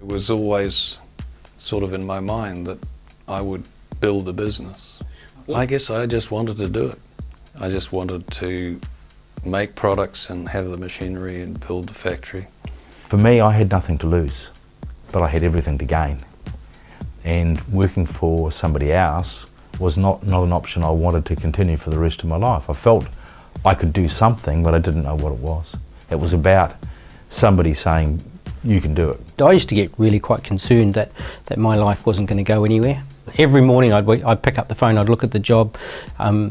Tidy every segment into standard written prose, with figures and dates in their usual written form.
It was always sort of in my mind that I would build a business. I guess I just wanted to do it. I just wanted to make products and have the machinery and build the factory. For me, I had nothing to lose, but I had everything to gain. And working for somebody else was not an option I wanted to continue for the rest of my life. I felt I could do something, but I didn't know what it was. It was about somebody saying, you can do it. I used to get really quite concerned that my life wasn't going to go anywhere. Every morning I'd pick up the phone, I'd look at the jobs in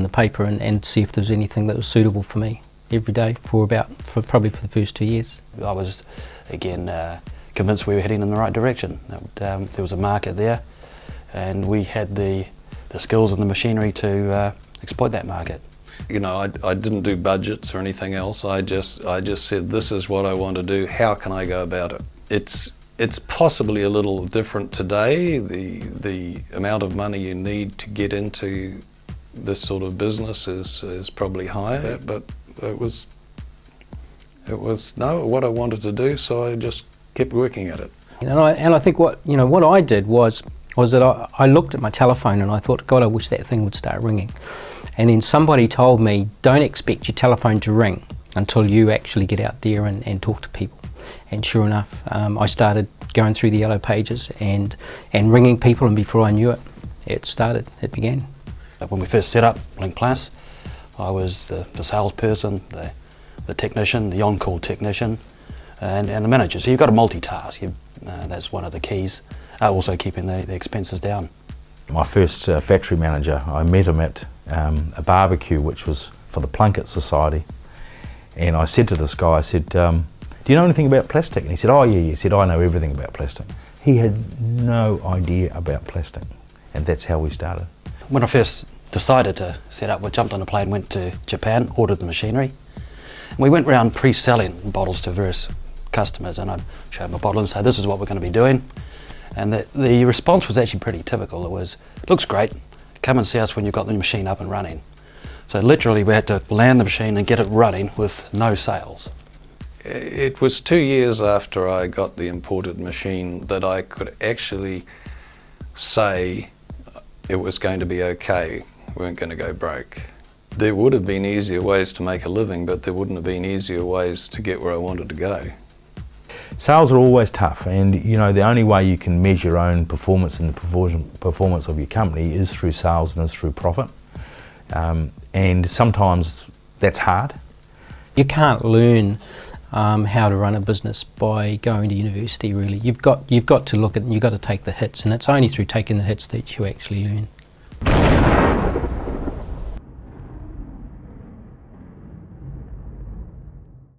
the paper and see if there was anything that was suitable for me every day for probably the first 2 years. I was again convinced we were heading in the right direction. There was a market there and we had the skills and the machinery to exploit that market. You know, I didn't do budgets or anything else. I just said, this is what I want to do. How can I go about it? It's possibly a little different today. The amount of money you need to get into this sort of business is probably higher, but it was what I wanted to do, so I just kept working at it. And I think what I did was that I looked at my telephone and I thought, God, I wish that thing would start ringing. And then somebody told me, don't expect your telephone to ring until you actually get out there and talk to people. And sure enough, I started going through the yellow pages and ringing people, and before I knew it, it began. When we first set up Link Plus, I was the salesperson, the technician, the on-call technician, and the manager. So you've got to multitask. That's one of the keys. Also keeping the expenses down. My first factory manager, I met him at a barbecue which was for the Plunket Society, and I said to this guy, I said, do you know anything about plastic? And he said, oh yeah. He said, I know everything about plastic. He had no idea about plastic, and that's how we started. When I first decided to set up, I jumped on a plane, went to Japan, ordered the machinery, and we went around pre-selling bottles to various customers, and I'd show them a bottle and say, this is what we're going to be doing. And the response was actually pretty typical. It was, looks great, come and see us when you've got the machine up and running. So literally we had to land the machine and get it running with no sales. It was 2 years after I got the imported machine that I could actually say it was going to be okay, we weren't going to go broke. There would have been easier ways to make a living, but there wouldn't have been easier ways to get where I wanted to go. Sales are always tough, and the only way you can measure your own performance and the performance of your company is through sales and is through profit. And sometimes that's hard. You can't learn how to run a business by going to university, really. You've got to look at it and you've got to take the hits, and it's only through taking the hits that you actually learn.